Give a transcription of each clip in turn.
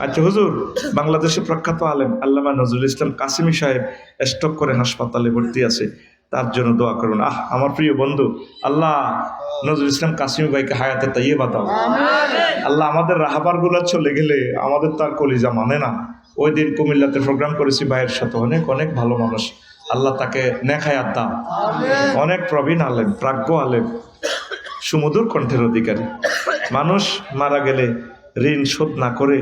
আচ্ছা হুজুর, বাংলাদেশের প্রখ্যাত আলেম আল্লামা নজরুল ইসলাম কাসিমি সাহেব স্ট্রোক করে হাসপাতালে ভর্তি আছে, তার জন্য দোয়া করুন। আমার প্রিয় বন্ধু, আল্লাহ নজরুল ইসলাম কাসিমি ভাইকে হায়াতে তাইয়্যিবা দাও। আল্লাহ আমাদের রাহাবার গুলা চলে গেলে আমাদের তার কলিজা মানে না। ওই দিন কুমিল্লাতে প্রোগ্রাম করেছি ভাইয়ের সাথে, অনেক অনেক ভালো মানুষ, আল্লাহ তাকে নেক হায়াত দাও। অনেক প্রবীণ আলেম, প্রাজ্ঞ আলেম, সুমধুর কণ্ঠের অধিকারী। মানুষ মারা গেলে ঋণ শোধ না করে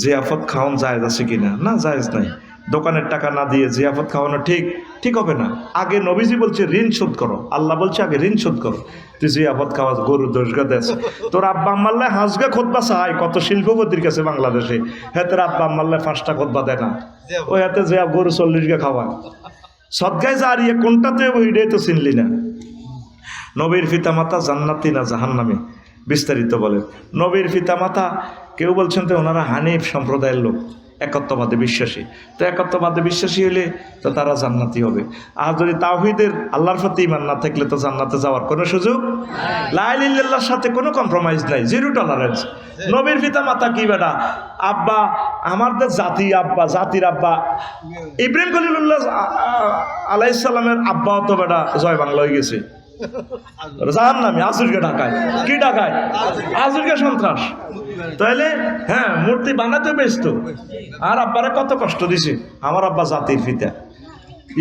জিয়াফত খাওয়ান জায়েজ আছে কিনা? না, জায়েজ নাই। দোকানের টাকা না দিয়ে জিয়াফত খাওয়ানো ঠিক হবে না। আগে নবীজি বলছে ঋণ শোধ করো, আল্লাহ বলছে আগে ঋণ শোধ করো। তুই জিয়াফত খাওয়া গরু দোষগা দেশ, তোর আব্বা আম্মাল্লাহ হাঁসগা খোদবা চাই কত শিল্পপতির কাছে বাংলাদেশে, হ্যাঁ তোর আব্বা আম্মাল্লাহ 5টা খোদবা দেয় না, ওই হাতে যে গরু 40 গা খাওয়া সদগায় জারিয়ে কোনটাতে ওইটাই তো চিনলি না। নবীর পিতামাতা জান্নাতি না জাহান্নামী? বিস্তারিত বলেন। নবীর পিতামাতা কেউ বলছেন তো ওনারা হানিফ সম্প্রদায়ের লোক, একত্ববাদে বিশ্বাসী। তো একত্ববাদে বিশ্বাসী হলে তো তারা জান্নাতি হবে। আর যদি তাওহীদের আল্লাহর প্রতি ঈমান না থাকলে তো জান্নাতে যাওয়ার কোনো সুযোগ, লা ইলাহা ইল্লাল্লাহর সাথে কোনো কম্প্রোমাইজ নাই, জিরো টলারেন্স। নবীর পিতামাতা কি বেটা, আব্বা আমাদের জাতির আব্বা ইব্রাহিম খলিলুল্লাহ আলাইহিস সালামের আব্বাও তো বেটা জয় বাংলা হয়ে গেছে, জাহান্নামী, আসুরকে ঢাকায়। কি ঢাকায়? আসুরকে সন্ত্রাস। তাইলে হ্যাঁ, মূর্তি বানাতে ব্যস্ত। আর আব্বারে কত কষ্ট দিছে। আমার আব্বা জাতির পিতা,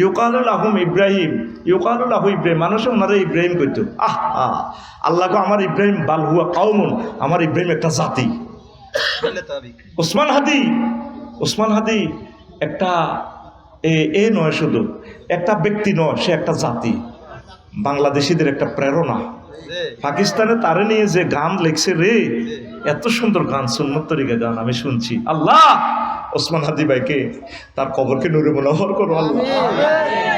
ইউকালুল আহুম ইব্রাহিম, ইউকালুল আহু ইব্রাহিম, মানুষে ওনারা ইব্রাহিম কইতো। আল্লাহকে আমার ইব্রাহিম বাল হুয়া কাউমুন, আমার ইব্রাহিম একটা জাতি। ওসমান হাদি একটা এ নয়, শুধু একটা ব্যক্তি নয়, সে একটা জাতি, বাংলাদেশিদের একটা প্রেরণা। পাকিস্তানে তারে নিয়ে যে গান লেখছে রে, এত সুন্দর গান, সুন্নত তরিকা গান আমি শুনছি। আল্লাহ ওসমান হাদি ভাইকে, তার কবরকে নূরে মুনাওয়ার করো আল্লাহ।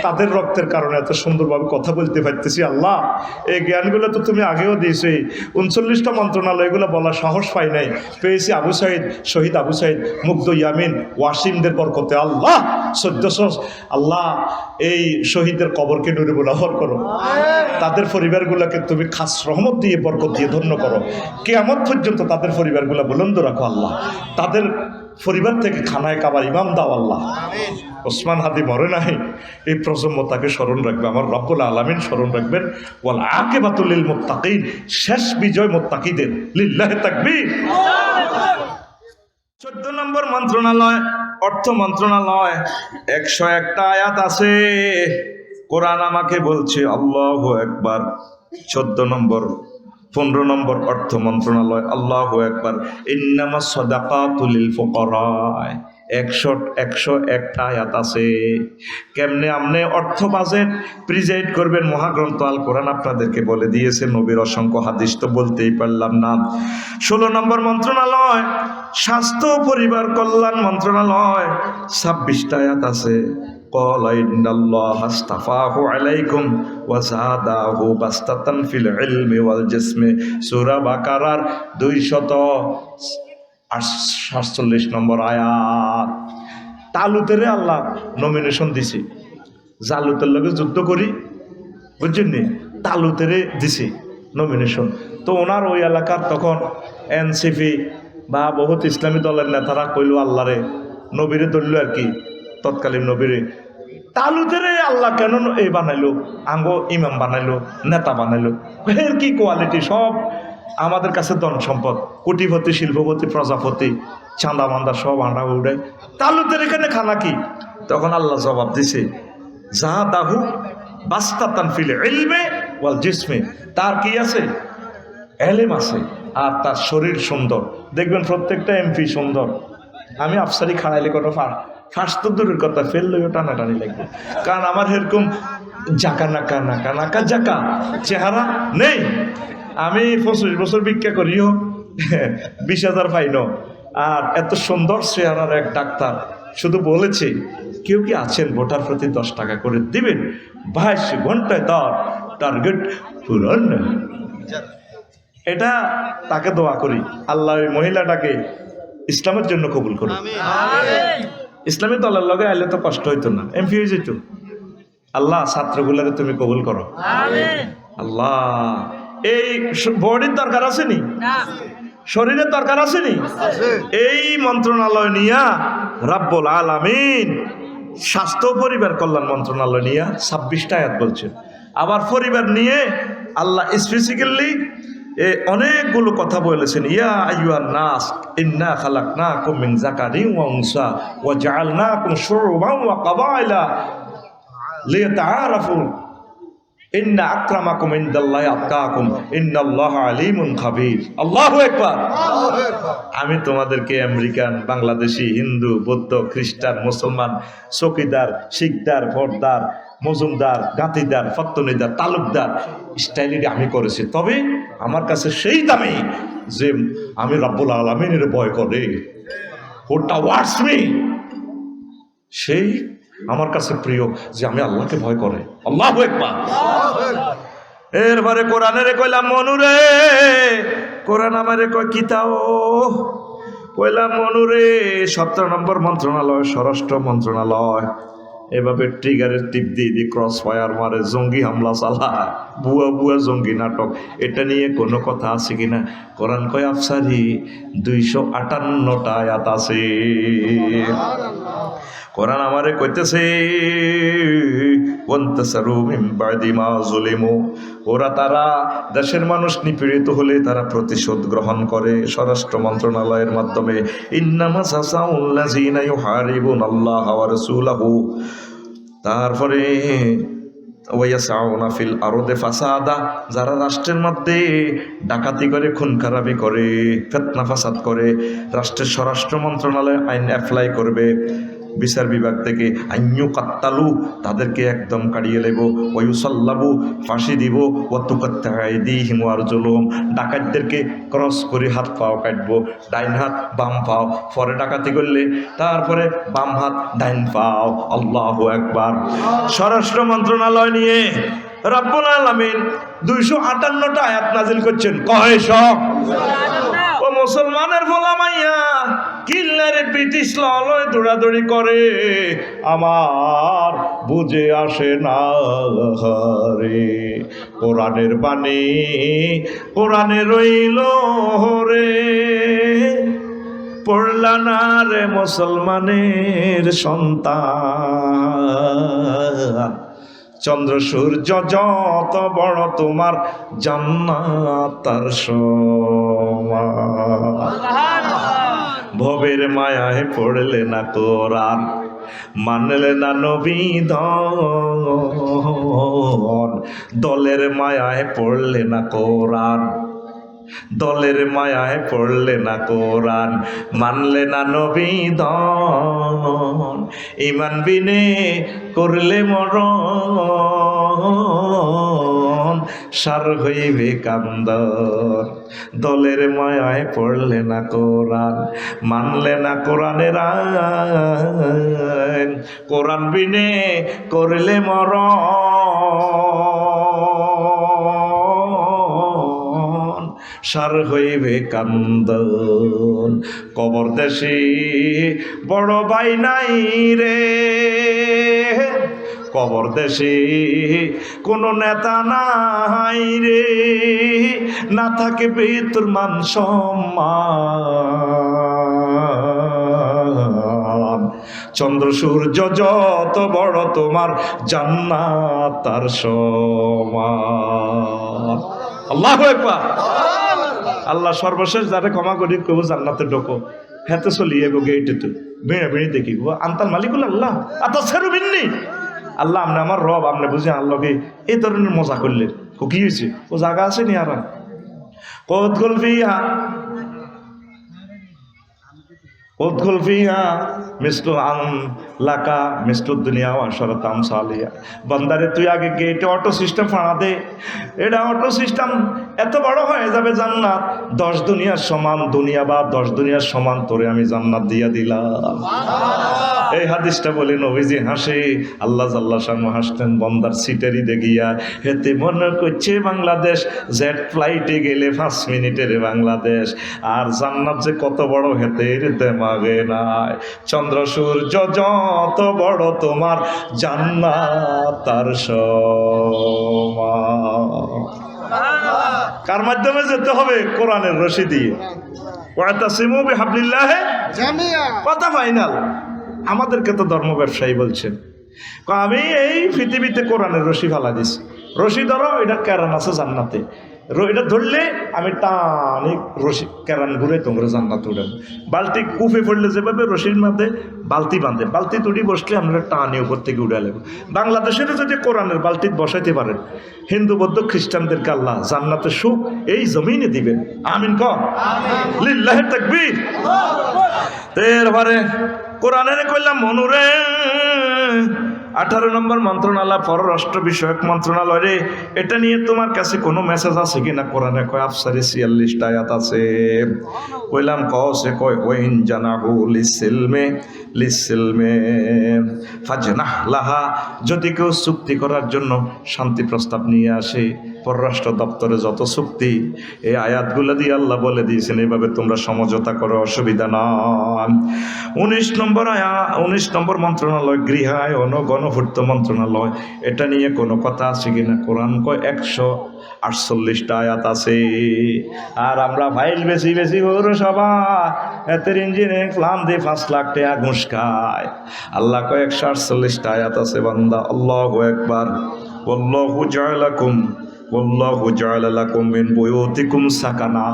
তাদের রক্তের কারণে এত সুন্দরভাবে কথা বলতে পারতেছি আল্লাহ। এই জ্ঞানগুলো তো তুমি আগেও দিয়েছো। 39টা মন্ত্রণালয় এগুলো বলার সাহস পাই নাই, পেয়েছি আবু সাইদ, শহীদ আবু সাইদ, মুগ্ধ ইয়ামিন, ওয়াসিমদের বরকতে আল্লাহ। 1400 আল্লাহ এই শহীদদের কবরকে নূরে মুনাওয়ার করো, তাদের পরিবারগুলোকে তুমি খাস রহমত দিয়ে বরকত দিয়ে ধন্য করো, কিয়ামত পর্যন্ত তাদের পরিবারগুলো বুলন্দ রাখো আল্লাহ। তাদের পরিবার থেকে খানায় কাবার ইমাম দাও আল্লাহ। ওসমান হাদি মরে নাই, এই প্রজন্ম তাকে স্মরণ রাখবে, আমার রব্বুল আলামিন স্মরণ রাখবেন। ওয়াল আকিবাতুল লিল মুত্তাকিন, শেষ বিজয় মুত্তাকিদের, লিল্লাহি তাকবীর। 14 নম্বর মন্ত্রণালয়, অর্থ মন্ত্রণালয়, 101টা আয়াত আছে। কোরআন আমাকে বলছে আল্লাহু আকবার। 14 নম্বর 15 নম্বর অর্থ মন্ত্রণালয়, আল্লাহু আকবার। ইন্নামাস সাদাকাতু লিল ফুকারা, 101টা আয়াত আছে। কেমনে আমনে অর্থ বাজেট প্রিজাইড করবেন, মহাগ্রন্থ আল কোরআন আপনাদেরকে বলে দিয়েছে, নবীর অসংখ্য হাদিস তো বলতেই পারলাম না। 16 নম্বর মন্ত্রণালয়, স্বাস্থ্য পরিবার কল্যাণ মন্ত্রণালয়, 26টা আয়াত আছে। قال إن الله اصطفاه عليكم وزاده بسطة في العلم والجسم, সূরা বাকারার 247 নম্বর আয়াত। তালুতের আল্লাহ নমিনেশন দিছে, জালুতের লগে যুদ্ধ করি, বুঝছেন নি, তালুতের দিছে নমিনেশন। তো ওনার ওই এলাকার তখন এনসিপি বা বহুত ইসলামী দলের নেতারা কইল আল্লাহরে, নবীরে ধরল আর কি, তৎকালীন নবীরে। তালুতের আল্লাহ কেন এই বানাইলো, আঙ্গো ইমাম বানাইলো, নেতা বানাইলো? এর কি কোয়ালিটি? সব আমাদের কাছে ধন সম্পদ, কোটিপতি, শিল্পপতি, প্রজাপতি, চাঁদা মান্দা সব আন্ডা উড়ে, তালুতের এখানে খানা কি? তখন আল্লাহ জবাব দিছে, যা দাহু বাস্তাতান ফিল ইলমে ওয়াল জিসমে, তার কি আছে? এলেম আছে, আর তার শরীর সুন্দর। দেখবেন প্রত্যেকটা এমপি সুন্দর। আমি আফসারি খাড়াইলে কোনো ফার্স্ট তো দূরের কথা, ফেললেও টানাটানি লাগবে, কারণ আমার এরকম জাকা নাকা নাকা নাকা জাকা চেহারা নেই। আমি 25 বছর ভিক্ষা করিও 20,000 পাইনো, আর এত সুন্দর চেহারার এক ডাক্তার শুধু বলেছে, কেউ কি আছেন ভোটার প্রতি 10 টাকা করে দিবেন, 22 ঘন্টায় তার টার্গেট পূরণ। এটা তাকে দোয়া করি, আল্লাহ ওই মহিলাটাকে ইসলামের জন্য কবুল করুন। ইসলামী দলের লগে আইলে তো কষ্ট হইতো না, এমপি হয়ে যেত। আল্লাহ ছাত্রগুলাকে তুমি কবুল করো আল্লাহ। এই বডির দরকার আছে নি? শরীরের দরকার আসেনি? এই মন্ত্রণালয় নিয়া রাব্বুল আলামিন স্বাস্থ্য পরিবার কল্যাণ মন্ত্রণালয় নিয়ে 26টা আয়াত বলছেন। আবার পরিবার নিয়ে আল্লাহ স্পেসিফিক্যালি অনেকগুলো কথা বলেছেন। ইয়া আইয়ুহান নাস ইন্না খালাকনাকুম মিন যাকারিন ওয়া উনসা ওয়া জাআলনাকুম শুউবান ওয়া কাবাইলা লিতাআরাফু ইন্না আকরামাকুম ইনদাল্লাহি আতকাকুম ইন্নাল্লাহা আলিমুন খাবীর। আল্লাহু আকবার। আমি তোমাদেরকে আমেরিকান, বাংলাদেশি, হিন্দু, বৌদ্ধ, খ্রিস্টান, মুসলমান, চৌকিদার, শিকদার, ফর্দার, মজুমদার, গাঁতিদার, ফত্তনিদার, তালুকদার স্টাইলে আমি করেছি। তবে আমার কাছে সেই দামি যে আমি রব্বুল আলামিনের ভয় করে, ওটা ওয়ার্ডস মি, সেই আমার কাছে প্রিয় যে আমি আল্লাহকে ভয় করে। আল্লাহু আকবার। এরপরে কোরআনের কইলাম মনুরে, কোরআন আমারে কয় কিতাও, কইলাম মনুরে 17 নম্বর মন্ত্রণালয় স্বরাষ্ট্র মন্ত্রণালয় এভাবে ট্রিগারের টিপ দিয়ে দিয়ে ক্রস ফায়ার মারে, জঙ্গি হামলা চালায়, বুয়া বুয়া জঙ্গি নাটক, এটা নিয়ে কোনো কথা আছে কিনা? কোরআন কয় আফসারি 258টা আয়াত আছে। কোরআন আমারে কইতেছে ওয়ান্তাসারু মিন বাদি মা যুলিমু, ওরা তারা দেশের মানুষ নিপীড়িত হলে তারা প্রতিশোধ গ্রহণ করে স্বরাষ্ট্র মন্ত্রণালয়ের মাধ্যমে। ইন্নামা জাযাউল্লাযিনা ইউহারিবুনাল্লাহা ওয়া রাসূলাহু, তারপরে ওয়ায়াসাউনা ফিল আরদি ফাসাদা, যারা রাষ্ট্রের মধ্যে ডাকাতি করে, খুন খারাপি করে, ফিতনা ফাসাদ করে, রাষ্ট্রের স্বরাষ্ট্র মন্ত্রণালয় আইন অ্যাপ্লাই করবে, বিচার বিভাগ থেকে আইনু কাত্তালু, তাদেরকে একদম কাড়িয়ে নেব, ওয়ুসাল্লাবু, ফাঁসি দিব, ওয়াতুকাত্তাইদিহিম ওয়ারজুলুহুম, ডাকাতদেরকে ক্রস করে হাত পাও কাটবো, ডাইন হাত বাম পাও, পরে ডাকাতি করলে তারপরে বাম হাত ডাইন পাও। আল্লাহু আকবার। স্বরাষ্ট্র মন্ত্রণালয় নিয়ে রব্বুল আলামিন 258টা আয়াত নাজিল করছেন। কয় সব ও মুসলমানের ফলামাইয়া কিল্লারে ব্রিটিশ লয় দৌড়াদৌড়ি করে, আমার বুঝে আসে না রে কোরআনের বাণী, কোরআনে রইল রে, পড়লা না রে মুসলমানের সন্তান, চন্দ্র সূর্য যত বড় তোমার জান্নাত তার সমান। ভবের মায়ায় পড়লে না কোরআন, মানলে না নবী দলের মায়ায় পড়লে না কোরআন, দলের মায়ায় পড়লে না কোরআন, মানলে না নবী ঈমান বিনে করলে মরণ, সার হইবে কান্দর। দলের মায়ায় পড়লে না কোরআন, মানলে না কোরআনের আইন, কোরআন বিনে করলে মরণ, সার হইবে কান্দন। কবর দেশে বড় ভাই নাই রে, কবর দেশে কোনো নেতা নাই রে, না থাকে তোর মান সম্মান, চন্দ্র সূর্য যত বড় তোমার জান্নাত তার সমান। আল্লাহু আকবার। আল্লাহ সর্বশেষ যারে ক্ষমা করি কেউ জান্নাতে ঢোকো, হেতে চলিয়ে গো গেইটে তো বেড়ে বেড়ে দেখি গো আন্তাল মালিকুল আল্লাহ আত সেরু বিন্নি। আল্লাহ আপনি আমার রব, আপনি বুঝি আল্লাহকে এই ধরনের মজা করলেন। ও কি হয়েছে? ও জায়গা আছে নি আর কত গল্পিয়া উদখুল ফিহা মিসলু আন লাকা মিসলু দুনিয়া ওয়া শারাত আমসালিয়া। বান্দারে তুই আগে গেটে অটো সিস্টেম ফাড়া দে, এটা অটো সিস্টেম এত বড় হয়ে যাবে জান্নাত 10 দুনিয়ার সমান, দুনিয়া বা 10 দুনিয়ার সমান তোরে আমি জান্নাত দিয়া দিলাম। এই হাদিসটা বলে নবীজি হাসে, আল্লাহ জাল্লা শানু হাসতেন বন্দার সিটারি দেখিয়া, হেতে মনে করছে বাংলাদেশ জেট ফ্লাইটে গেলে 5 মিনিটের বাংলাদেশ, আর জান্নাত যে কত বড় হেতে দেমাগে নাই। চন্দ্র সূর্য যত বড় তোমার জান্নাত তার সমান। কার মাধ্যমে যেতে হবে? কোরআনের রশি দিয়ে। ওয়াতাসিমু বিহাবলিল্লাহি জামিআ, কথা ফাইনাল। আমাদেরকে তো ধর্ম ব্যবসায়ী বলছেন, আমি এই পৃথিবীতে কোরআনের রশি ফালা দিছি, রশি ধরো, এটা কেরান আছে জান্নাতে, এটা ধরলে আমি টানি রশি কেরান ঘুরে তোমরা জান্নাতে উঠেন। বালতি কুফে পড়লে যেভাবে রশির মধ্যে বালতি বাঁধে, বালতি তুড়ি বসলে আমরা টানি উপর থেকে উঠে লাগবো। বাংলাদেশের যদি কোরআনের বালতি বসাইতে পারেন, হিন্দু বৌদ্ধ খ্রিস্টানদেরকে আল্লাহ জান্নাতে সুখ এই জমিনে দিবেন। আমিন কর, লিল্লাহি তাকবীর। এরপরে কোরআনের কইলাম মনুরে 18 নম্বর মন্ত্রণালয়, পররাষ্ট্র বিষয়ক মন্ত্রণালয় রে, এটা নিয়ে তোমার কাছে কোনো মেসেজ আছে কিনা? কোরআনে কয় আফসারি 46টা আয়াত আছে। কইলাম কসে কয় ওয়াইন জানাহু লিসিলমে ফাজনাহ লাহা, যদি কেউ চুক্তি করার জন্য শান্তি প্রস্তাব নিয়ে আসে, পররাষ্ট্র দপ্তরে যত চুক্তি, এই আয়াতগুলো দিয়ে আল্লাহ বলে দিয়েছেন এইভাবে তোমরা সমঝোতা করো, অসুবিধা না। 19 নম্বর মন্ত্রণালয় গৃহায়ন গণপূর্ত মন্ত্রণালয়, এটা নিয়ে কোনো কথা আছে কিনা? কোরআন কয় 148টা আয়াত আছে। আর আমরা ফাইল বেশি পৌরসভা এতের ইঞ্জিনিয়ারিং প্ল্যান দিয়ে 5 লাখ টাকা ঘুষ খায়। আল্লাহ কয় 148টা আয়াত আছে বান্দা। আল্লাহু আকবার। ওয়াল্লাহু জাআলা লাকুম মিন বুয়ুতিকুম সাকানা,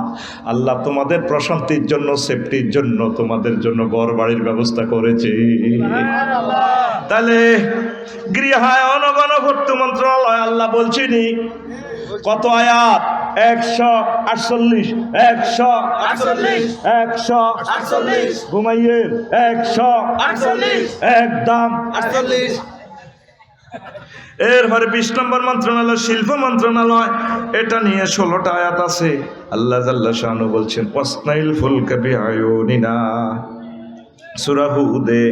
আল্লাহ তোমাদের প্রশান্তির জন্য, সেফটির জন্য তোমাদের জন্য ঘর বাড়ির ব্যবস্থা করেছে। তাহলে গৃহায়ন গণপূর্ত মন্ত্রণালয় আল্লাহ বলছিনি কত আয়াত? 148 ঘুমাইয়ে 148 একদম 48। এরপরে 20 নম্বর মন্ত্রণালয় শিল্প মন্ত্রণালয়, এটা নিয়ে 16টা আয়াত আছে। আল্লাহ জাল্লা শানু বলছেন ওয়াসনাইল ফুলকা বিআয়ুনিনা, সূরা হুদে,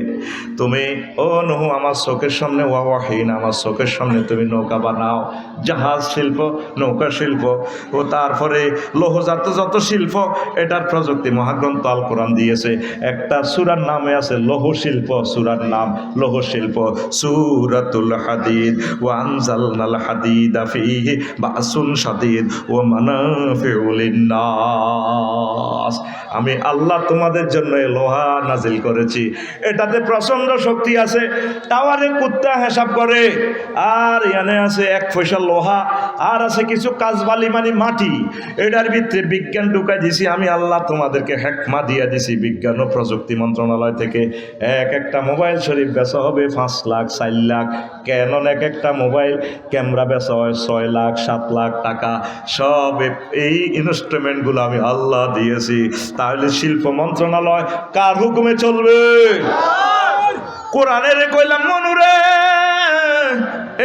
তুমি ও নূহ আমার চোখের সামনে, ওয়াহিন আমার চোখের সামনে তুমি নৌকা বানাও। জাহাজ শিল্প, নৌকা শিল্প, ও তারপরে লৌহজাত যত শিল্প, এটার প্রযুক্তি মহাগ্রন্থ আল কোরআন দিয়েছে। একটা সূরার নামে আছে লৌহ শিল্প, সূরার নাম লৌহ শিল্প, সূরাতুল হাদিদ। ওয়া আনজালনাল হাদিদা ফীহি বাসুন শাদীদ ওয়া মানাফিউ লিন্নাস, আমি আল্লাহ তোমাদের জন্য লোহা নাজিল করেছি, এটাতে প্রচন্ড শক্তি আছে। টাওয়ারে কুত্তা হিসাব করে, আর এখানে আছে 1 পয়সা লোহা, আর আছে কিছু কাজবালি মানে মাটি, এটার ভিতরে বিজ্ঞান ঢুকাই দিছি আমি আল্লাহ, তোমাদেরকে হেকমা দিয়ে দিছি বিজ্ঞান ও প্রযুক্তি মন্ত্রণালয় থেকে। একটা মোবাইল শরীফ বেচা হবে 5 লাখ 4 লাখ, ক্যানন একটা মোবাইল ক্যামেরা বেচা হয় 6 লাখ 7 লাখ টাকা। সব এই ইনস্ট্রুমেন্টগুলো আমি আল্লাহ দিয়েছি। তাহলে শিল্প মন্ত্রণালয় কার হুকুমে চলবে? কোরআনের কইলাম মনুরে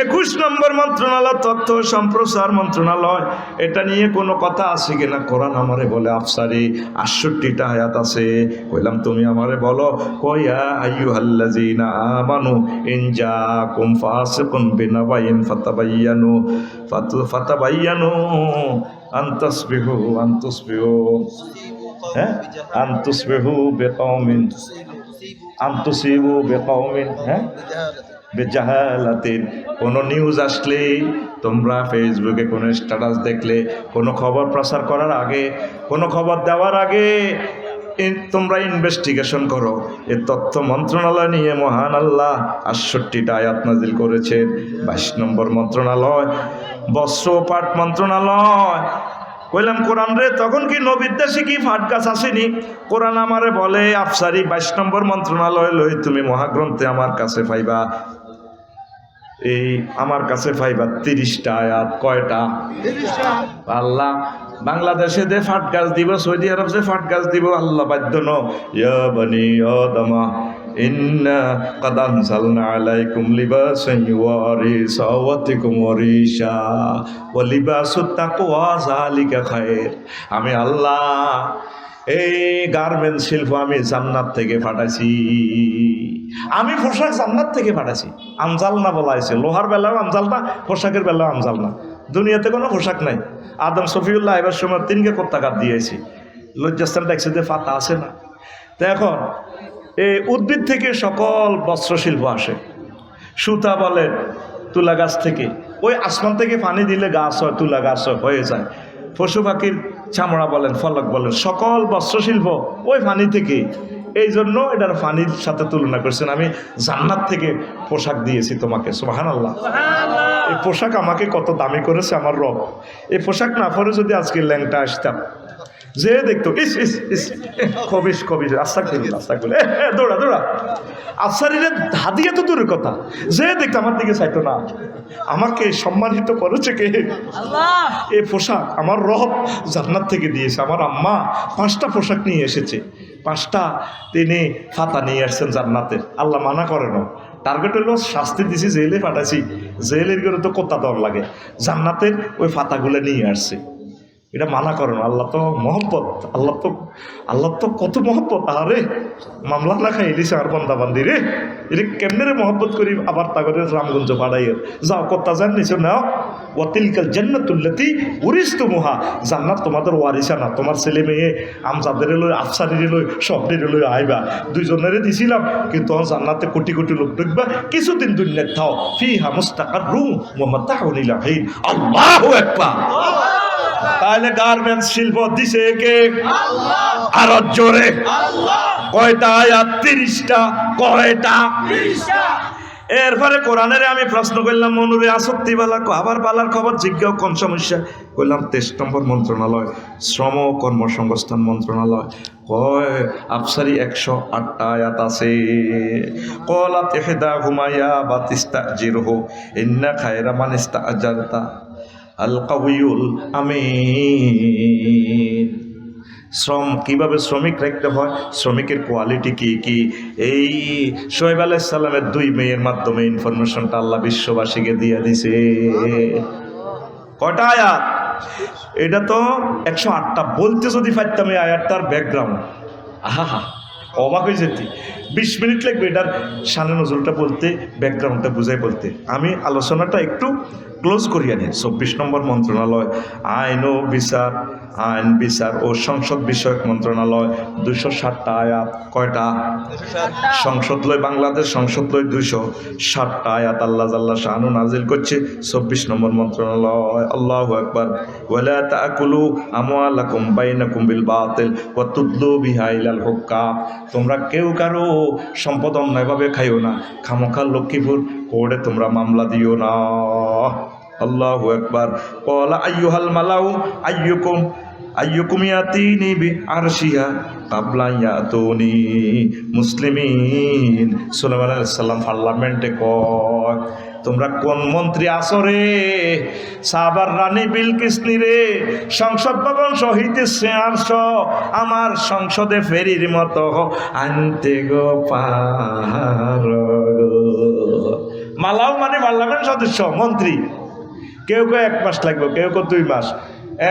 21 নম্বর মন্ত্রণালয় তথ্য সম্প্রচার মন্ত্রণালয়, এটা নিয়ে কোনো কথা আছে কিনা? কোরআন আমারে বলে আফসারি 68টা আয়াত আছে। কইলাম তুমি আমারে বলো, কয়া আইয়ুহাল্লাযীনা আমানু ইন জাআকুম ফাসিকুন বিনাবাইন ফাতাবাইয়ানু আনতাসবিহু বিকাউমিন বেজাহালাতিন। কোনো নিউজ আসলে, তোমরা ফেসবুকে কোনো স্ট্যাটাস দেখলে, কোনো খবর প্রচার করার আগে, কোনো খবর দেওয়ার আগে তোমরা ইনভেস্টিগেশন করো। এ তথ্য মন্ত্রণালয় নিয়ে মহান আল্লাহ 68টা আয়াত নাজিল করেছেন। 22 নম্বর মন্ত্রণালয় বস্ত্র পাট মন্ত্রণালয়। কইলাম কোরআন রে, তখন কি নবীর দেশে কি ফাট গাছ আসেনি? কোরআন আমারে বলে আফসারি 22 নম্বর মন্ত্রণালয় লই তুমি মহাগ্রন্থে আমার কাছে পাইবা, এই আমার কাছে পাইবা 30টা আয়াত। কয়টা? 30টা। আল্লাহ বাংলাদেশে দে ফাট গাছ দিব, সৌদি আরব যে ফাট গাছ দিব, আল্লাহ বাধ্য ন ইয়া বনি আদমা ইন্না কাদ আনজালনা আলাইকুম লিবাসান ইউয়ারি সাওয়াতিকুম ওয়ারিশা ওয়া লিবাসুত তাকওয়া যালিকা খায়র। আমি আল্লাহ এই গার্মেন্টস শিল্প আমি জান্নাত থেকে পাঠাইছি, আমি পোশাক জান্নাত থেকে পাঠাইছি। আমজাল না বলা হয়েছে, লোহার বেলাও আমজাল না, পোশাকের বেলাও আমজাল না। দুনিয়াতে কোনো পোশাক নাই। আদম শফিউল্লাহ এবার সময় 3 কোত্তাকাত দিয়েছি, লজ্জাস্থান ট্যাক্সি দিয়ে ফাতা আছে না। তো এখন এই উদ্ভিদ থেকে সকল বস্ত্রশিল্প আসে। সুতা বলে তুলা গাছ থেকে, ওই আসমান থেকে পানি দিলে গাছ হয়, তুলা গাছ হয়ে যায়। পশু পাখির চামড়া বলেন, ফলক বলেন, সকল বস্ত্রশিল্প ওই পানি থেকে। এই জন্য এটার পানির সাথে তুলনা করছেন। আমি জান্নাত থেকে পোশাক দিয়েছি তোমাকে। সুবহানাল্লাহ। এই পোশাক আমাকে কত দামি করেছে আমার রব। এই পোশাক না পরে যদি আজকে ল্যাংটা আসতাম, যে দেখতো ইস ইস ইস কবিস কবিস আস্তা করলো দৌড়া দৌড়া আফসারিরে হাদিয়া তো দূরের কথা, যে দেখতো আমার দিকে চাইতো না। আমাকে সম্মানিত করেছে কে? আল্লাহ। এই পোশাক আমার রব জান্নাত থেকে দিয়েছে। আমার আম্মা 5টা পোশাক নিয়ে এসেছে, 5টা তিনি ফাতা নিয়ে আসছেন জান্নাতের। আল্লাহ মানা করে না। টার্গেট হলো শাস্তি দিছি, জেলে পাঠাইছি, জেলের করে তো কোথা দর লাগে, জান্নাতের ওই ফাতাগুলো নিয়ে আসছে। এটা মানা করেন। আল্লাহ তো মহব্বত, আল্লাহ তো কত মহব্বত। আরে মামলা না খাই এলিছে আর বন্দা বান্দি রে, এটা কেমনে রে মহব্বত করি আবার তাগরে রামগঞ্জ পাড়াইয়ের যাও কত্তা জান নিছো নাও। ওয়াতিলকাল জান্নাতুল্লাতি উরিসতুমুহা, জান্নাত তোমাদের ওয়ারিসা না, তোমার ছেলে মেয়ে আমজাদের লই আফসারিরে লই সবরে লই আইবা। 2জনেরে দিছিলাম, কিন্তু জান্নাতে কোটি কোটি লোক ঢুকবা, কিছুদিন দুনিয়াত থাও। ফিহা মুস্তাকাররুম ওয়া মাতাউন ইলা হিন। আল্লাহু আকবার। তাহলে গার্মেন্টস শিল্প দিছে কে? আল্লাহ। আর জোরে আল্লাহ। কয়টা আয়াত? 30টা। কয়টা? 30টা। এরপরে কোরআনের আমি প্রশ্ন করলাম, মনুরে আসক্তি বালা আবার বালার খবর জিজ্ঞাও কোন সমস্যা? কইলাম 23 নম্বর মন্ত্রণালয়, শ্রম কর্মসংস্থান মন্ত্রণালয়। কয় আফসারি 108টা আয়াত আছে। কলাত ইহদা হুমায়া বাতিস্তাজিরহু ইন্না খায়রা মান ইস্তাআজারতা আল কাউয়ুল আমিন। শ্রম কিভাবে শ্রমিক রাখতে হয়, শ্রমিকের কোয়ালিটি কি কি, এই শোয়েব আলাইহিস সালামের 2 মেয়ের মাধ্যমে ইনফরমেশনটা আল্লাহ বিশ্ববাসীকে দিয়ে দিছে। কয়টা আয়াত? এটা তো 108টা। বলতে যদি পারতাম এই আয়াতটার ব্যাকগ্রাউন্ড, আহা অবাক হয়ে যেতি। 20 মিনিট লাগবে এটার শানে নজরুলটা বলতে, ব্যাকগ্রাউন্ডটা বুঝাই বলতে। আমি আলোচনাটা একটু ক্লোজ করিয়া নিই। 24 নম্বর মন্ত্রণালয়, আইন ও বিচার, আইন বিচার ও সংসদ বিষয়ক মন্ত্রণালয়, 260টা আয়াত। কয়টা? সংসদ লয়, বাংলাদেশ সংসদ লয় 260টা আয়াত আল্লাহ জাল্লা শানু নাজিল করছে 24 নম্বর মন্ত্রণালয়। আল্লাহু আকবার। ওয়ালা তাকুলু আমওয়ালাকুম বাইনাকুম বিল বাতিল ওয়া তুদলু বিহা ইলাল হুক্কাম। তোমরা কেউ কারো সম্পদ অন্যায়ভাবে খাইও না, খামোখা লক্ষ্মীপুর কোর্টে তোমরা মামলা দিও না। আল্লাহু আকবার। ক্বালা আইয়ুহাল মালাউ আইয়ুকুম ইয়াতিনি বিআরশিহা ক্বাবলা ইয়াতুনি মুসলিমিন। সুলাইমান আলাইহিস সালাম পার্লামেন্টে কয়, তোমরা কোন মন্ত্রী আসো রে? সাবার রানী বিলকিস রে সংসদ ভবন সহিতে শেয়ারশ আমার সংসদে ফেরির মতো আনতে গো পার। মালাও মানে পার্লামেন্ট সদস্য, মন্ত্রী। কেউ কেউ 1 মাস লাগবে, কেউ কেউ 2 মাস।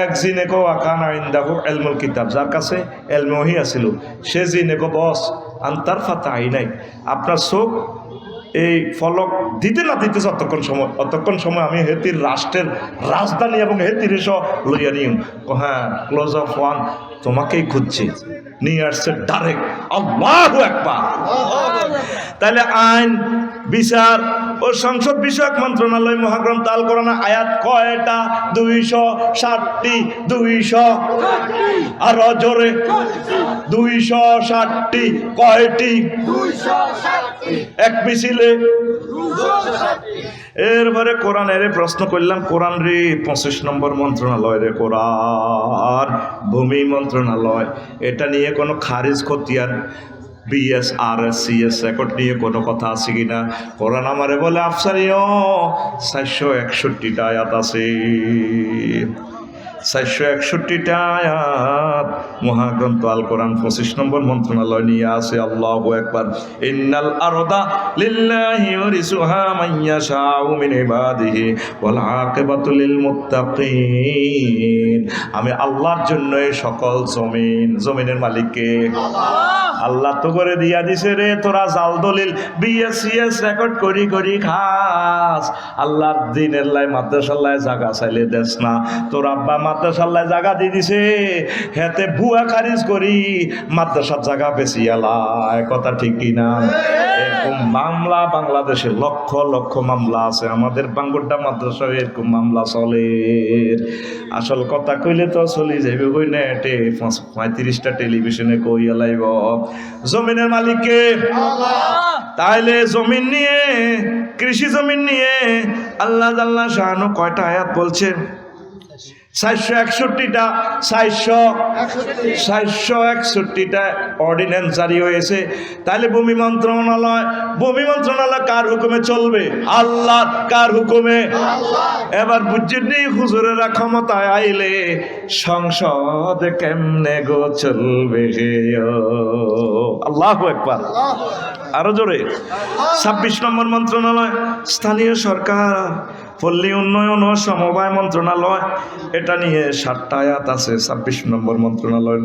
এক জিনেকো আকানা ইনদাহু ইলমুল কিতাব, যার কাছে ইলমে ওহী আছিল, সে জিনেকো বস আনতার ফাতা আইনাই, আপনার চোখ এই ফলক দিতে না দিতে অতক্ষণ সময় আমি হেতির রাষ্ট্রের রাজধানী এবং হেতির এসব লইয়া নিম। হ্যাঁ, ক্লোজ অফ 1 তোমাকেই খুঁজছে, নিয়ে আসছে ডাইরেক্ট। আল্লাহু আকবার। তাহলে আইন বিচার ও সংসদ বিষয়ক মন্ত্রণালয় মহাগ্রন্থ আল কোরআন আয়াত কয়টা? 260টি। 200 আর জোরে 260টি। কয়টি? 260টি। এক মিছিলে 260টি। এরপরে কোরআনের প্রশ্ন করলাম, কোরআন রে 25 নম্বর মন্ত্রণালয় রে কোরআন, ভূমি মন্ত্রণালয়, এটা নিয়ে কোনো খারিজ খতিয়ান BSRS CS রেকর্ড নিয়ে কোনো কথা আছে কিনা? কোরআন আমারে বলে আফসারিও 461টা আয়াত আছে। 461টা আয়াত মহাগ্রন্থ আল কোরআন 25 নম্বর মন্ত্রণালয় নিয়ে আছে। আল্লাহু আকবার। ইন্নাল আরদা লিল্লাহি ইউরিসুহা মান ইয়াশাউ মিন ইবাদিহি ওয়াল আকিবাতু লিল মুত্তাকিন। আমি আল্লাহর জন্য এই সকল জমিনের মালিক কে? আল্লাহ তো করে দিয়া দিছে রে, তোরা জাল দলিল BSCS রেকর্ড করি খাস। আল্লাহর দিনের লাই মাদ্রাসাল্লায় জায়গা চাইলে দেশ না, তোর আব্বা মাদ্রাসাল্লায় জায়গা দিয়ে দিছে, হেতে ভুয়া খারিজ করি মাদ্রাসার জায়গা বেশি আলায়। কথা ঠিক কিনা? মামলা বাংলাদেশে লক্ষ লক্ষ মামলা আছে, আমাদের বাঙ্গুরডা মাদ্রাসায় এরকম মামলা চলে। আসল কথা কইলে তো চলি যাইবে কই নেটে 35টা টেলিভিশনে কইয়া লাইব। জমিনের মালিককে তাইলে জমিন নিয়ে, কৃষি জমিন নিয়ে আল্লাহ জাল্লা শাহানু কয়টা আয়াত বলছেন? 461টা 461টা অর্ডিন্যান্স জারি হয়েছে। তাহলে ভূমি মন্ত্রণালয় কার হুকুমে চলবে? আল্লাহ। কার হুকুমে? এবার বুঝছেন হুজুরেরা ক্ষমতায় আইলে সংসদ কেমনে গো চলবে? আল্লাহু আকবার, আরো জোরে। 26 নম্বর মন্ত্রণালয় স্থানীয় সরকার, পল্লী উন্নয়ন ও সমবায় মন্ত্রণালয়, এটা নিয়ে 7টা আয়াত আছে। 26 নম্বর মন্ত্রণালয়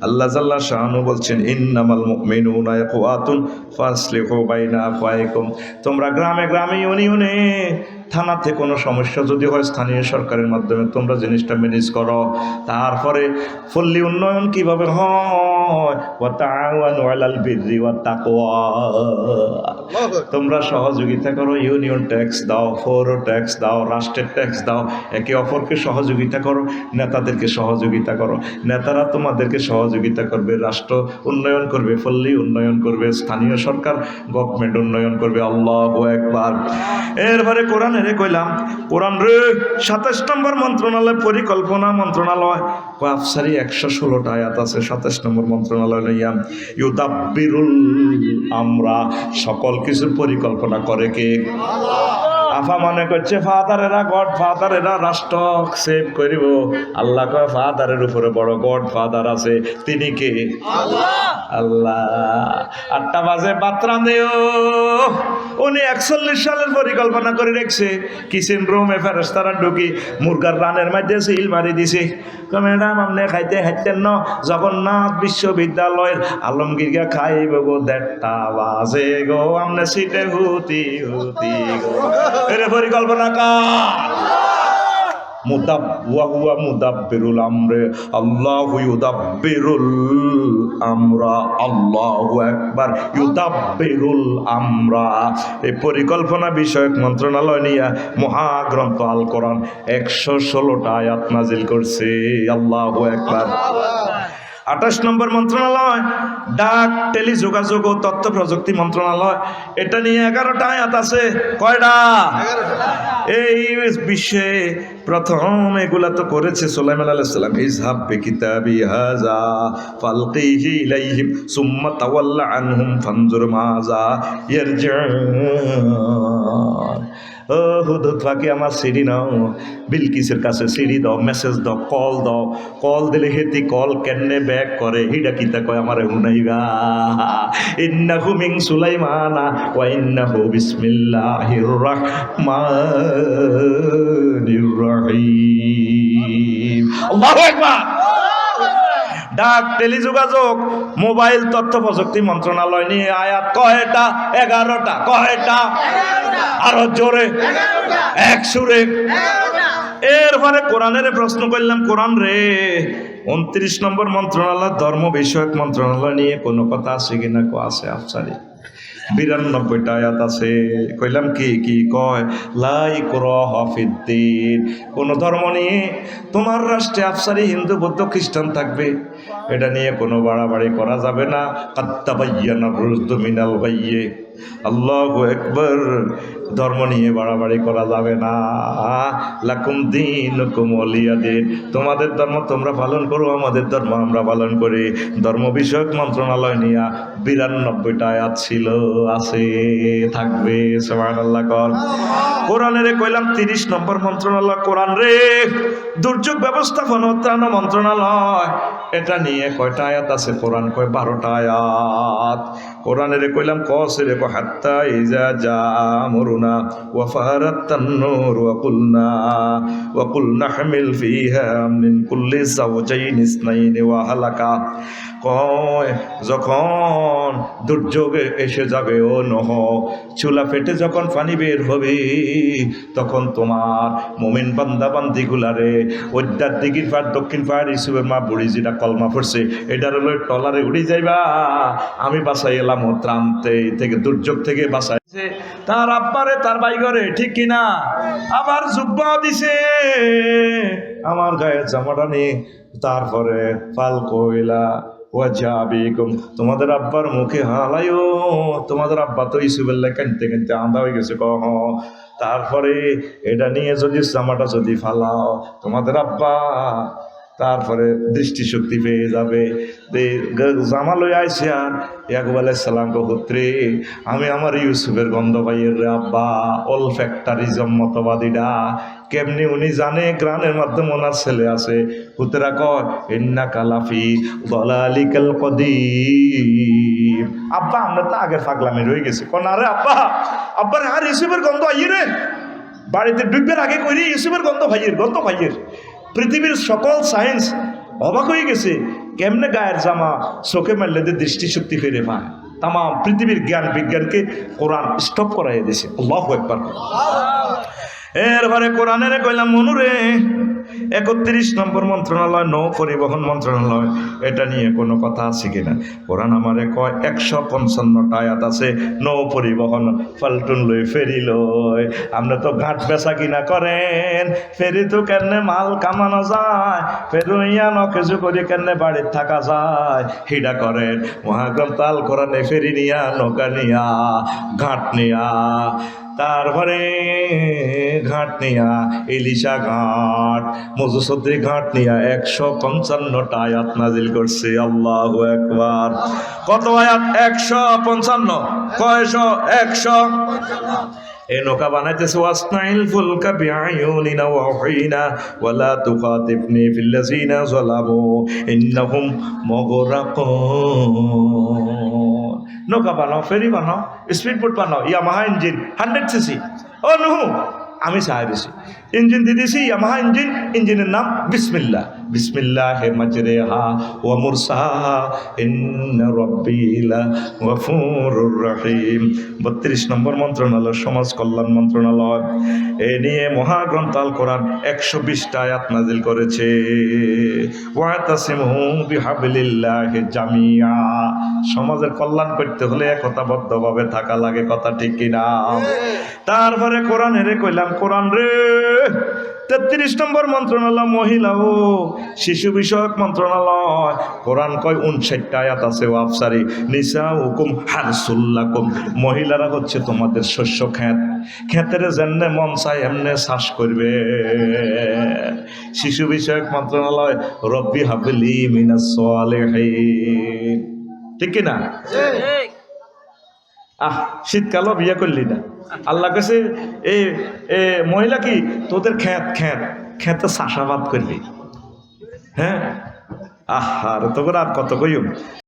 আল্লাহ জাল্লা শাহানু বলছেন, ইন্নামাল মুমিনুনা ইখওয়াতুন ফাসলিহু বাইনা আখওয়াইকুম। তোমরা গ্রামে গ্রামে ইউনিয়নে থানাতে কোনো সমস্যা যদি হয় স্থানীয় সরকারের মাধ্যমে তোমরা জিনিসটা ম্যানেজ করো। তারপরে পল্লী উন্নয়ন কিভাবে হয়? ওয়া তাআওয়ানু আলাল বিররি ওয়াত তাকওয়া, তোমরা সহযোগিতা করো, ইউনিয়ন ট্যাক্স দাও, পৌর ট্যাক্স দাও, রাষ্ট্রের ট্যাক্স দাও, একে অপরকে সহযোগিতা করো, নেতাদেরকে সহযোগিতা করো, নেতারা তোমাদেরকে সহযোগিতা করবে, রাষ্ট্র উন্নয়ন করবে, পল্লী উন্নয়ন করবে, স্থানীয় সরকার গভর্নমেন্ট উন্নয়ন করবে। আল্লাহু আকবার। এরপরে কোরআনের কইলাম, কোরআন রে 27 নম্বর মন্ত্রণালয় পরিকল্পনা মন্ত্রণালয়, আফসারি 116টা আয়াত আছে। 27 নম্বর মন্ত্রণালয় লইয়া ইউদাব্বিরুল আমরা, সকল কিছুর পরিকল্পনা করে কে? আফা মনে করছে ফাদারেরা গড ফাদারেরা রাষ্ট্র সেভ করিব। আল্লাহ কয় ফাদারের উপরে বড় গড ফাদার আছে, তিনি কে? আল্লাহ। 8টা বাজে বাত্রা দেও, উনি 41 সালের পরিকল্পনা করে রেখেছে। কিচেন রুমে ফেরেশতারা ঢুকি মুরগার রানের মধ্যে সিল মারি দিছে। ম্যাডাম আপনি খাইতে খাইতেন না, জগন্নাথ বিশ্ববিদ্যালয়ের আলমগীরকে খাইব গো 1:30 বাজে গো, আমনে সিটে হুতি হুতি গো। এর পরিকল্পনা কার? মুদাব্বিরুল আমরে, আল্লাহু ইউদাব্বিরুল আমরা। আল্লাহু আকবার। ইউদাব্বিরুল আমরা, এই পরিকল্পনা বিষয়ক মন্ত্রণালয় নিয়ে মহাগ্রন্থ আল কোরআন 116টা আয়াত নাজিল করছে। আল্লাহু আকবার। 28 নম্বর মন্ত্রণালয় ডাক টেলিযোগাযোগ ও তথ্য প্রযুক্তি মন্ত্রণালয়, এটা নিয়ে 11টা আয়াত আছে। কয়টা? এই বিশ্বে প্রথম এগুলা তো করেছে সুলাইমান আলাইহিস সালাম। ইযহাব বিকিতাবি হাযা ফালকিহি ইলাইহিম সুম্মা তাওয়াল্লা আনহুম ফানজুর মাযা ইয়ারজিউন। ও হুদুদ ফাঁকি আমার সিডি নাও, বিলকিসের কাছে সিডি দাও, মেসেজ দাও, কল দিলে হেতি কল কেনে ব্যাক করে, হিডা কিতা কয় আমার হুনাইবা। ইন্নাহু মিন সুলাইমানা ওয়া ইন্নাহু বিসমিল্লাহির রাহমানির রহিম। আল্লাহু আকবার। ডাক টেলিযোগাযোগ মোবাইল তথ্য প্রযুক্তি মন্ত্রণালয় নিয়ে আয়াত কয়টা? 11টা। কয়টা? আরো জোরে, এক সুরে। এরপরে কোরআনের প্রশ্ন করলাম, কোরআন রে 29 নম্বর মন্ত্রণালয় ধর্ম বিষয়ক মন্ত্রণালয় নিয়ে কোনো কথা আছে কিনা? আছে আফসারি 92টা আয়াত আছে। কইলাম কি কি কয়? লা ইকরাহা ফিদ্দীন, কোন ধর্ম নিয়ে তোমার রাষ্ট্রে আফসারি হিন্দু বৌদ্ধ খ্রিস্টান থাকবে, এটা নিয়ে কোনো বাড়াবাড়ি করা যাবে না। কাদ তাবায়্যানার রুশদু মিনাল গাইয়্যি। আল্লাহু আকবার। ধর্ম নিয়ে বাড়াবাড়ি করা যাবে না। লাকুম দীনুকুম ওয়ালিয়া দিন, তোমাদের ধর্ম তোমরা পালন করো, আমাদের ধর্ম আমরা পালন করি। ধর্ম বিষয়ক মন্ত্রণালয় নিয়ে 92টা আয়াত ছিল, আছে, থাকবে। সুবহানাল্লাহ। কোরআনের কইলাম 30 নম্বর মন্ত্রণালয় কোরআন রে দুর্যোগ ব্যবস্থাপনা ত্রাণ মন্ত্রণালয়, এটা নিয়ে কয়টা আয়াত আছে? কোরআন কয় 12টা আয়াত। কোরআনের কইলাম কসরে কো হাত্তা ইজা জা আমরুনা ওয়া ফারাত তান্নুর ওয়া কুলনা হামিল ফিহা মিন কুল্লি যাওজাইন ইসনাইন ওয়া হালাকা। কয় যখন দুর্যোগে এসে যাবে ও নহ, চুলা ফেটে যখন পানি বের হবে, তখন তোমার মোমিন বান্দা বান্দিগুলারে ওইটার দিঘির পাড় দক্ষিণ পাড় ইসুফের মা বুড়ি যেটা কলমা পড়ছে এটার হলো টলারে উড়ে যাইবা, আমি বাসাই এলাম ও ত্রান্তে থেকে দুর্যোগ থেকে বাসাইছে তার আব্বারে তার ভাই ঘরে, ঠিক কিনা? আবার জুব্বা দিছে আমার গায়ে জামাটা নিয়ে, তারপরে পাল কইলা ওয়াজাবিকুম, তোমাদের আব্বার মুখে হালাইও, তোমাদের আব্বা তো ইসুফেল্লা কানতে কানতে আন্ধা হয়ে গেছে কহ, তারপরে এটা নিয়ে যদি জামাটা যদি ফালাও তোমাদের আব্বা তারপরে দৃষ্টিশক্তি পেয়ে যাবে। জামা লই আইসে আর ইয়াকুব আলাইহিস সালাম পুত্রে, আমি আমার ইউসুফের গন্ধ পাইয়ের রে আব্বা, অল ফ্যাক্টরিজম মতবাদীরা কেমনি উনি জানে গ্রানের মাধ্যমে ওনার ছেলে আছে। পুত্রা কয় ইন্না কালাফি দালালিকাল কদিম, আব্বা আমরা তো আগের পাগলামে রয়ে গেছি। কোন আরে আব্বা, আব্বার আর ইউসুফের গন্ধ আইয়ে রে, বাড়িতে ডুববার আগে কইরে ইউসুফের গন্ধ ভাইয়ের। পৃথিবীর সকল সায়েন্স অবাক হয়ে গেছে, কেমনে গায়ের জামা চোখে মারলে দৃষ্টিশক্তি ফিরে পায়। তাম পৃথিবীর জ্ঞান বিজ্ঞানকে কোরআন স্টপ করাইয়া দিছে। আল্লাহু আকবার। এরপরে কোরআনের কইলাম মনুরে 31 নম্বর মন্ত্রণালয় নৌ পরিবহন মন্ত্রণালয়, এটা নিয়ে কোনো কথা আছে কিনা? কোরআন আমারে কয় 155টা আয়াত আছে নৌ পরিবহন, ফাল্টুন লই ফেরি লই, আমরা তো ঘাট বেচা কিনা করেন, ফেরি তো কেনে মাল কামানো যায়, ফেরুইয়া নকেজু করে কেনে বাড়ির থাকা যায়, হিডা করেন। মহাগ্রন্থ আল কোরআনে ফেরি নিয়া, নৌকা নিয়া, ঘাট নিয়া, তারপরে ঘাট নিয়া, ইলিশা ঘাট, মজুসদ্দি ঘাট নিয়া 155টা আয়াত নাজিল করছে। আল্লাহু আকবার। কত আয়াত? 155। কয়শো? 100। এই নৌকা বানাইতেছে ওয়াসনাইল ফুলকা বিআয়ুনিনা ওয়া ওয়াহিনা ওয়ালা তুখাতিবনি ফিল্লাযিনা যালামু ইন্নাহুম মুগরাকুন। নৌকা বানাও, ফেরি বানাও, স্পিড বোট বানাও, ইয়ামাহা ইঞ্জিন 100 সিসি। ও নুহু, আমি চাই দিছি ইঞ্জিন দিয়ে দিছি ইয়ামাহা ইঞ্জিন, ইঞ্জিনের নাম বিসমিল্লাহ, বিসমিল্লাহি মাজরিহা ওয়া মুরসাহা ইন্না রাব্বি লাগফুরুর রহিম। 32 নম্বর মন্ত্রণালয় সমাজ কল্যাণ মন্ত্রণালয়, এ নিয়ে মহাগ্রন্থ আল কোরআন 120টা আয়াত নাজিল করেছে। ওয়াতাসিমু বিহাবলিল্লাহি জামিয়া, সমাজের কল্যাণ করতে হলে একতাবদ্ধভাবে থাকা লাগে, কথা ঠিক কিনা? তারপরে কোরআনের কইলাম কোরআন রে 33 নম্বর মন্ত্রণালয় মহিলা ও শিশু বিষয়ক মন্ত্রণালয়, কোরআন কয় 59টা আয়াত আছে। ও আফসারি নিসাউকুম হারসুল্লাকুম, মহিলারা হচ্ছে তোমাদের শস্য ক্ষেত, ক্ষেতের যেমনে মন চায় এমনে চাষ করবে। শিশু বিষয়ক মন্ত্রণালয় রব্বি হাবলি মিনাস সালিহিন, ঠিক কিনা? শীতকালও বিয়ে করলি না, আল্লাহ কাছে এই মহিলা কি তোদের খেতে চাষাবাদ করলি? হ্যাঁ, আর তোর আর কত কইম।